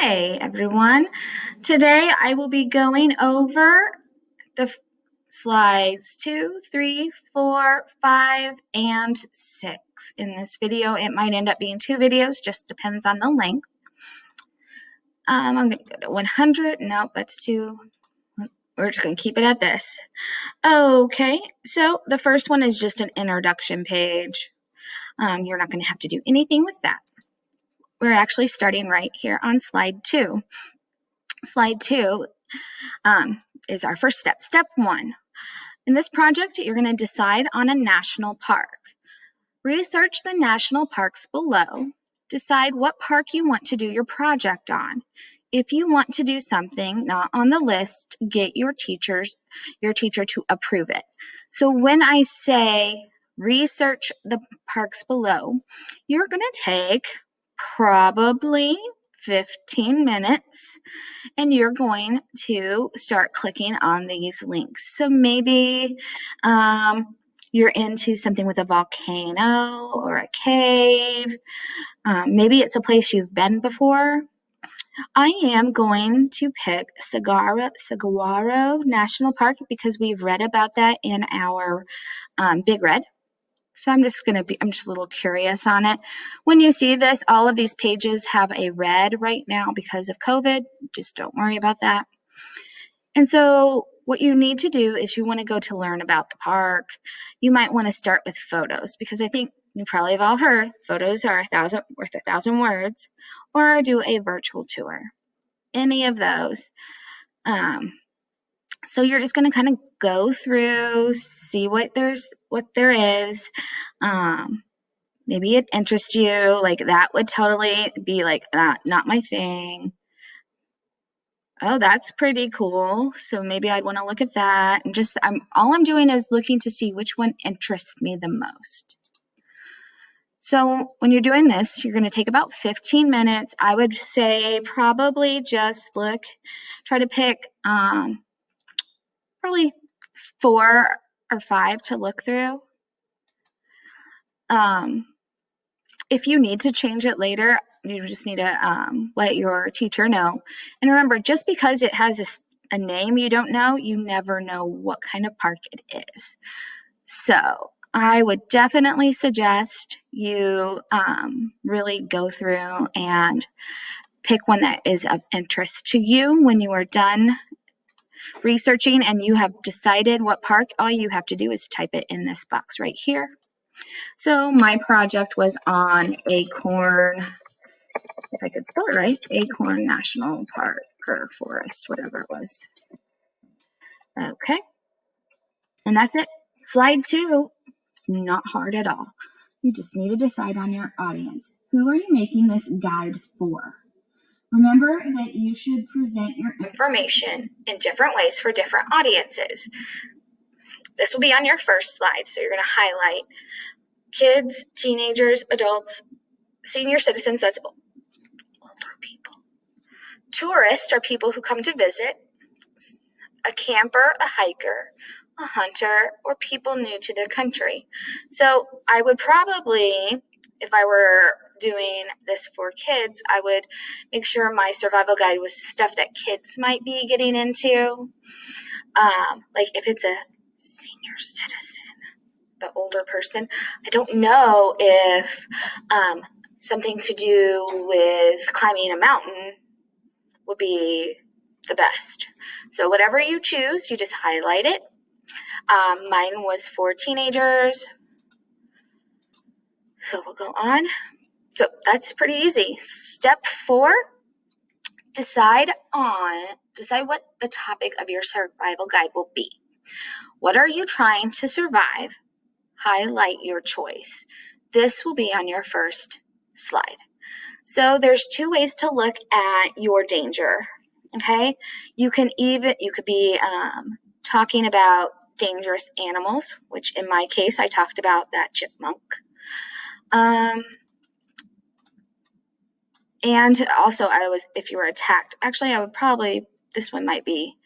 Hey everyone, today I will be going over the slides 2, 3, 4, 5, and 6. In this video, it might end up being 2 videos, just depends on the length. I'm going to go to 100. Nope, that's too. We're just going to keep it at this. Okay, so the first one is just an introduction page. You're not going to have to do anything with that. We're actually starting right here on slide 2. Slide 2 is our first step. Step 1. In this project, you're going to decide on a national park. Research the national parks below. Decide what park you want to do your project on. If you want to do something not on the list, get your teacher to approve it. So when I say research the parks below, you're going to take probably 15 minutes and you're going to start clicking on these links. So maybe you're into something with a volcano or a cave. Maybe it's a place you've been before. I am going to pick Saguaro National Park because we've read about that in our Big Red. So I'm just a little curious on it. When you see this, all of these pages have a red right now because of COVID. Just don't worry about that. And so what you need to do is you want to go to learn about the park. You might want to start with photos because I think you probably have all heard photos are worth 1,000 words, or do a virtual tour. Any of those. So you're just going to kind of go through, see what there is. Maybe it interests you. Like that would totally be like not my thing. Oh, that's pretty cool. So maybe I'd want to look at that. And just all I'm doing is looking to see which one interests me the most. So when you're doing this, you're going to take about 15 minutes. I would say probably just try to pick probably 4 or 5 to look through. If you need to change it later, you just need to let your teacher know. And remember, just because it has a name you don't know, you never know what kind of park it is. So I would definitely suggest you really go through and pick one that is of interest to you. When you are done researching and you have decided what park, all you have to do is type it in this box right here. So my project was on Acorn, if I could spell it right, Acorn National Park or Forest, whatever it was. Okay, and that's it. Slide 2, it's not hard at all. You just need to decide on your audience. Who are you making this guide for? Remember that you should present your information in different ways for different audiences. This will be on your first slide, so you're going to highlight kids, teenagers, adults, senior citizens, that's older people. Tourists are people who come to visit. A camper, a hiker, a hunter, or people new to the country. So I would probably, if I were doing this for kids, I would make sure my survival guide was stuff that kids might be getting into. Like if it's a senior citizen, the older person, I don't know if something to do with climbing a mountain would be the best. So whatever you choose, you just highlight it. Mine was for teenagers. So we'll go on. So that's pretty easy. Step 4, decide what the topic of your survival guide will be. What are you trying to survive? Highlight your choice. This will be on your first slide. So there's 2 ways to look at your danger. Okay, you could be talking about dangerous animals, which in my case I talked about that chipmunk. And also if you were attacked, actually this one might be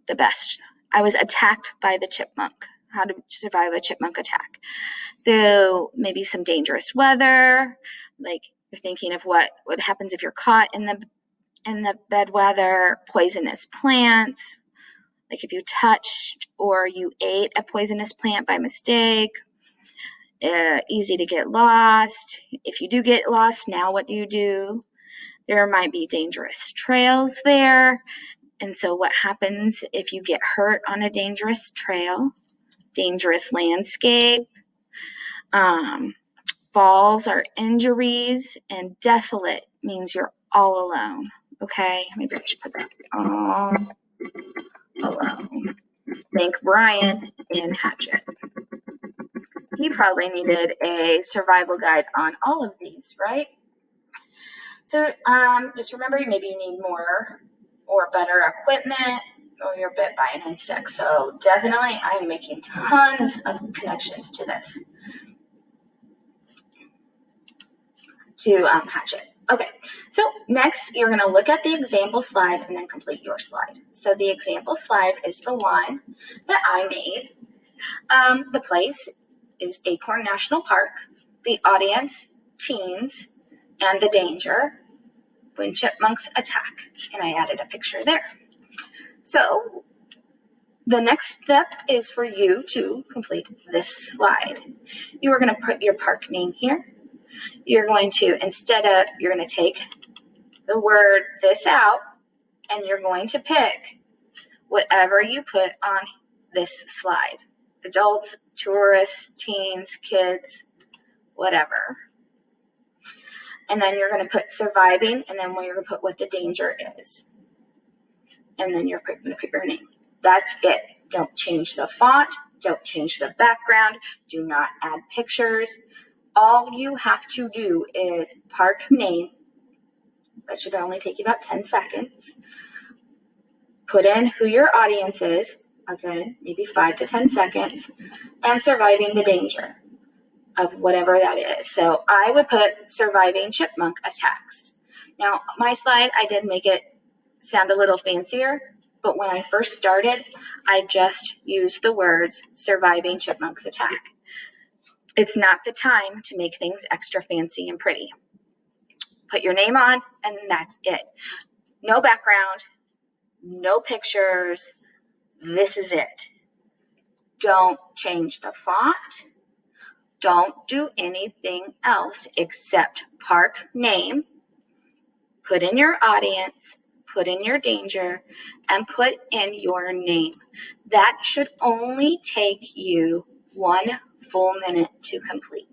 the best. I was attacked by the chipmunk, how to survive a chipmunk attack. Though maybe some dangerous weather, like you're thinking of what happens if you're caught in the in the bedwetter, poisonous plants, like if you touched or you ate a poisonous plant by mistake. Easy to get lost. If you do get lost, now what do? There might be dangerous trails there. And so what happens if you get hurt on a dangerous trail? Dangerous landscape. Falls are injuries, and desolate means you're all alone. Okay, maybe I should put that all alone. Think Brian in Hatchet. He probably needed a survival guide on all of these, right? So just remember, maybe you need more or better equipment, or you're bit by an insect. So definitely I'm making tons of connections to this, to Hatchet. Okay, so next you're going to look at the example slide and then complete your slide. So the example slide is the one that I made. The place is Acorn National Park. The audience, teens, and the danger, when chipmunks attack. And I added a picture there. So the next step is for you to complete this slide. You are going to put your park name here. You're going to, you're going to take the word this out, and you're going to pick whatever you put on this slide. Adults, tourists, teens, kids, whatever. And then you're going to put surviving, and then you're going to put what the danger is. And then you're going to put your name. That's it. Don't change the font. Don't change the background. Do not add pictures. All you have to do is park name. That should only take you about 10 seconds. Put in who your audience is. Again, maybe 5 to 10 seconds. And surviving the danger of whatever that is. So I would put surviving chipmunk attacks. Now, my slide, I did make it sound a little fancier, but when I first started, I just used the words surviving chipmunks attack. It's not the time to make things extra fancy and pretty. Put your name on, and that's it. No background, no pictures. This is it. Don't change the font. Don't do anything else except park name, put in your audience, put in your danger, and put in your name. That should only take you 1 full minute to complete.